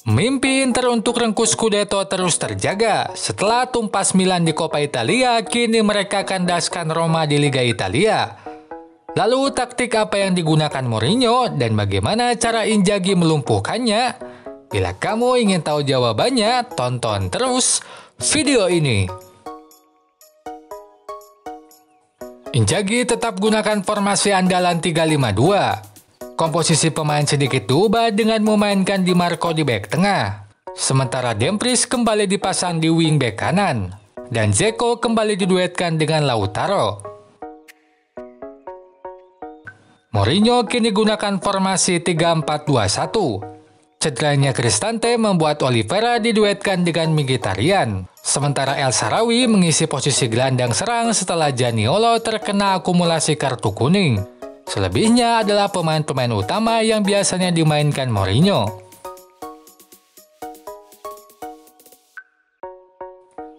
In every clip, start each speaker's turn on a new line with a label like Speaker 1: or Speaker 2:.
Speaker 1: Mimpi Inter untuk rengkuh Scudetto terus terjaga. Setelah tumpas Milan di Coppa Italia, kini mereka kandaskan Roma di Liga Italia. Lalu taktik apa yang digunakan Mourinho dan bagaimana cara Inzaghi melumpuhkannya? Bila kamu ingin tahu jawabannya, tonton terus video ini. Inzaghi tetap gunakan formasi andalan 3-5-2. Komposisi pemain sedikit diubah dengan memainkan Di Marco di bek tengah. Sementara Dumfries kembali dipasang di wing bek kanan. Dan Dzeko kembali diduetkan dengan Lautaro. Mourinho kini gunakan formasi 3-4-2-1. Cederanya Cristante membuat Oliveira diduetkan dengan Mkhitaryan. Sementara El Shaarawy mengisi posisi gelandang serang setelah Zaniolo terkena akumulasi kartu kuning. Selebihnya adalah pemain-pemain utama yang biasanya dimainkan Mourinho.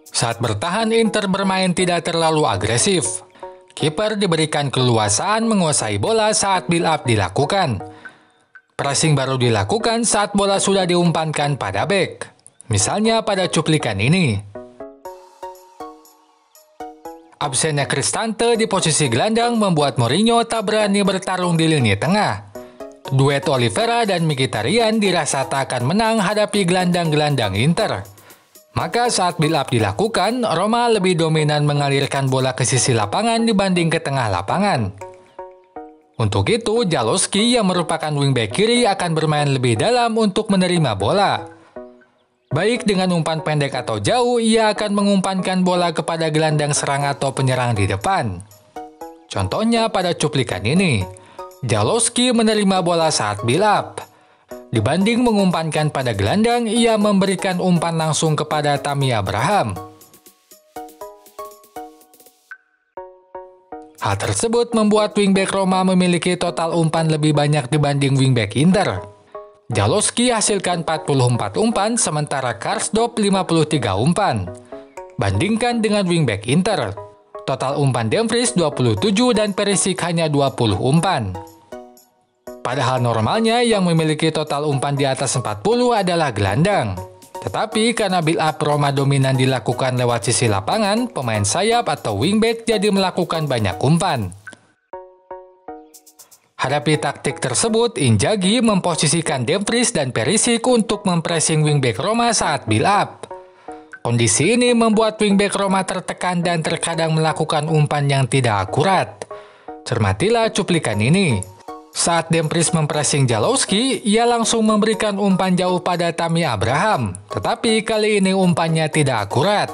Speaker 1: Saat bertahan, Inter bermain tidak terlalu agresif. Kiper diberikan keleluasaan menguasai bola saat build-up dilakukan. Pressing baru dilakukan saat bola sudah diumpankan pada bek. Misalnya pada cuplikan ini. Absennya Cristante di posisi gelandang membuat Mourinho tak berani bertarung di lini tengah. Duet Oliveira dan Mkhitaryan dirasa tak akan menang hadapi gelandang-gelandang Inter. Maka saat build-up dilakukan, Roma lebih dominan mengalirkan bola ke sisi lapangan dibanding ke tengah lapangan. Untuk itu, Zalewski yang merupakan wingback kiri akan bermain lebih dalam untuk menerima bola. Baik dengan umpan pendek atau jauh, ia akan mengumpankan bola kepada gelandang serang atau penyerang di depan. Contohnya pada cuplikan ini, Zalewski menerima bola saat build up. Dibanding mengumpankan pada gelandang, ia memberikan umpan langsung kepada Tammy Abraham. Hal tersebut membuat wingback Roma memiliki total umpan lebih banyak dibanding wingback Inter. Zalewski hasilkan 44 umpan, sementara Karsdorp 53 umpan. Bandingkan dengan wingback Inter, total umpan Dumfries 27 dan Perisic hanya 20 umpan. Padahal normalnya yang memiliki total umpan di atas 40 adalah gelandang. Tetapi karena build-up Roma dominan dilakukan lewat sisi lapangan, pemain sayap atau wingback jadi melakukan banyak umpan. Hadapi taktik tersebut, Inzaghi memposisikan Dumfries dan Perisic untuk mempressing wingback Roma saat build-up. Kondisi ini membuat wingback Roma tertekan dan terkadang melakukan umpan yang tidak akurat. Cermatilah cuplikan ini. Saat Dumfries mempressing Zalewski, ia langsung memberikan umpan jauh pada Tammy Abraham, tetapi kali ini umpannya tidak akurat.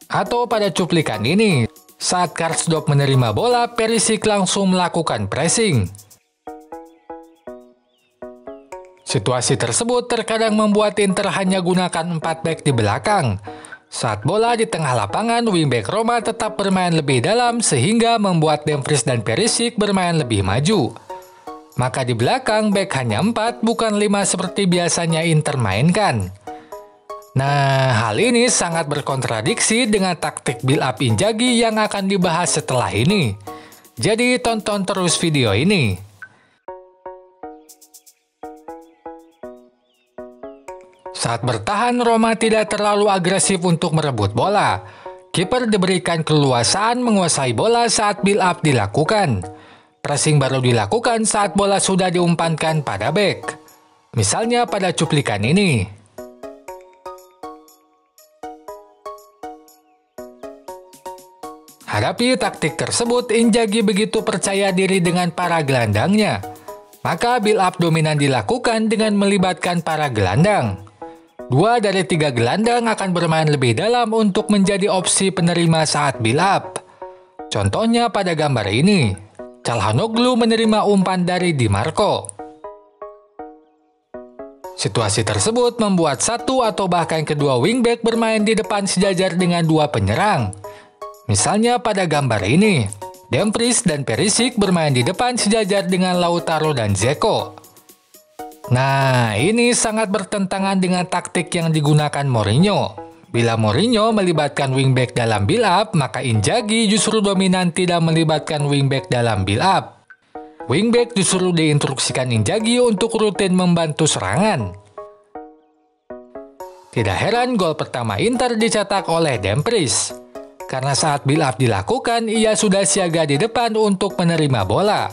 Speaker 1: Atau pada cuplikan ini, saat Karsdorp menerima bola, Perisic langsung melakukan pressing. Situasi tersebut terkadang membuat Inter hanya gunakan 4 back di belakang. Saat bola di tengah lapangan, wingback Roma tetap bermain lebih dalam sehingga membuat Dumfries dan Perisic bermain lebih maju. Maka di belakang back hanya 4 bukan 5 seperti biasanya Inter mainkan. Nah, hal ini sangat berkontradiksi dengan taktik build-up Inzaghi yang akan dibahas setelah ini. Jadi tonton terus video ini. Saat bertahan, Roma tidak terlalu agresif untuk merebut bola. Kiper diberikan keleluasaan menguasai bola saat build-up dilakukan. Pressing baru dilakukan saat bola sudah diumpankan pada bek. Misalnya pada cuplikan ini. Hadapi taktik tersebut, Inzaghi begitu percaya diri dengan para gelandangnya. Maka build-up dominan dilakukan dengan melibatkan para gelandang. 2 dari 3 gelandang akan bermain lebih dalam untuk menjadi opsi penerima saat build up. Contohnya pada gambar ini, Calhanoglu menerima umpan dari Di Marco. Situasi tersebut membuat satu atau bahkan kedua wingback bermain di depan sejajar dengan 2 penyerang. Misalnya pada gambar ini, Dumfries dan Perisic bermain di depan sejajar dengan Lautaro dan Dzeko. Nah, ini sangat bertentangan dengan taktik yang digunakan Mourinho. Bila Mourinho melibatkan wingback dalam build-up, maka Inzaghi justru dominan tidak melibatkan wingback dalam build-up. Wingback disuruh diinstruksikan Inzaghi untuk rutin membantu serangan. Tidak heran gol pertama Inter dicetak oleh Dumfries. Karena saat build up dilakukan, ia sudah siaga di depan untuk menerima bola.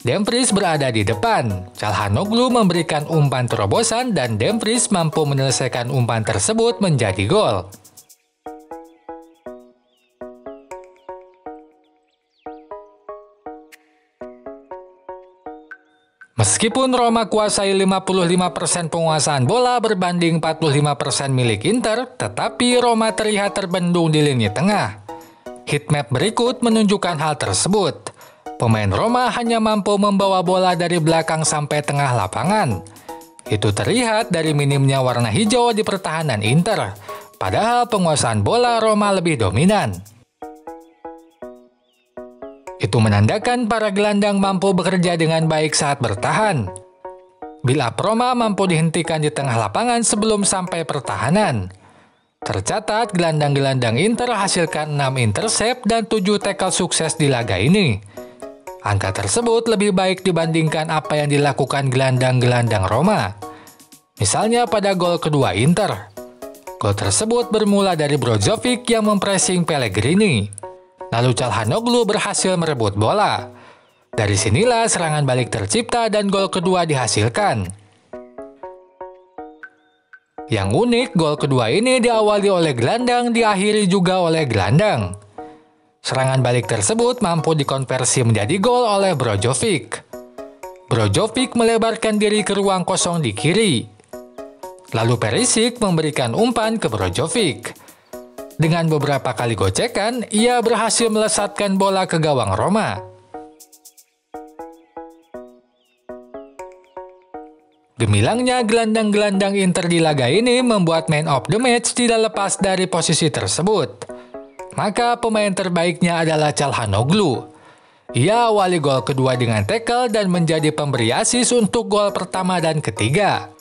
Speaker 1: Dumfries berada di depan. Calhanoglu memberikan umpan terobosan dan Dumfries mampu menyelesaikan umpan tersebut menjadi gol. Meskipun Roma kuasai 55% penguasaan bola berbanding 45% milik Inter, tetapi Roma terlihat terbendung di lini tengah. Heatmap berikut menunjukkan hal tersebut. Pemain Roma hanya mampu membawa bola dari belakang sampai tengah lapangan. Itu terlihat dari minimnya warna hijau di pertahanan Inter, padahal penguasaan bola Roma lebih dominan. Itu menandakan para gelandang mampu bekerja dengan baik saat bertahan. Build up Roma mampu dihentikan di tengah lapangan sebelum sampai pertahanan. Tercatat gelandang-gelandang Inter hasilkan 6 intercept dan 7 tackle sukses di laga ini. Angka tersebut lebih baik dibandingkan apa yang dilakukan gelandang-gelandang Roma. Misalnya pada gol kedua Inter. Gol tersebut bermula dari Brozovic yang mempressing Pellegrini. Lalu Calhanoglu berhasil merebut bola. Dari sinilah serangan balik tercipta dan gol kedua dihasilkan. Yang unik, gol kedua ini diawali oleh gelandang, diakhiri juga oleh gelandang. Serangan balik tersebut mampu dikonversi menjadi gol oleh Brozovic. Brozovic melebarkan diri ke ruang kosong di kiri. Lalu Perisic memberikan umpan ke Brozovic. Dengan beberapa kali gocekan, ia berhasil melesatkan bola ke gawang Roma. Gemilangnya gelandang-gelandang Inter di laga ini membuat man of the match tidak lepas dari posisi tersebut. Maka pemain terbaiknya adalah Calhanoglu. Ia awali gol kedua dengan tackle dan menjadi pemberi asis untuk gol pertama dan ketiga.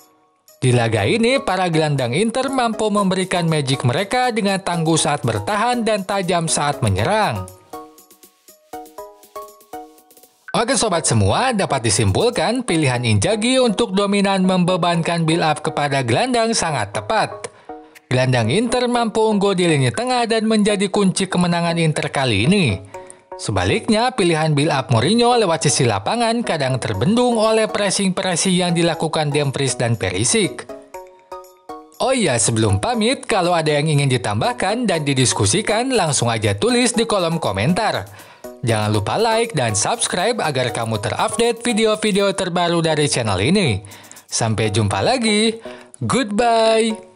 Speaker 1: Di laga ini, para gelandang Inter mampu memberikan magic mereka dengan tangguh saat bertahan dan tajam saat menyerang. Oke sobat semua, dapat disimpulkan pilihan Inzaghi untuk dominan membebankan build up kepada gelandang sangat tepat. Gelandang Inter mampu unggul di lini tengah dan menjadi kunci kemenangan Inter kali ini. Sebaliknya, pilihan build up Mourinho lewat sisi lapangan kadang terbendung oleh pressing-pressing yang dilakukan Dumfries dan Perisic. Oh iya, sebelum pamit, kalau ada yang ingin ditambahkan dan didiskusikan, langsung aja tulis di kolom komentar. Jangan lupa like dan subscribe agar kamu terupdate video-video terbaru dari channel ini. Sampai jumpa lagi, goodbye!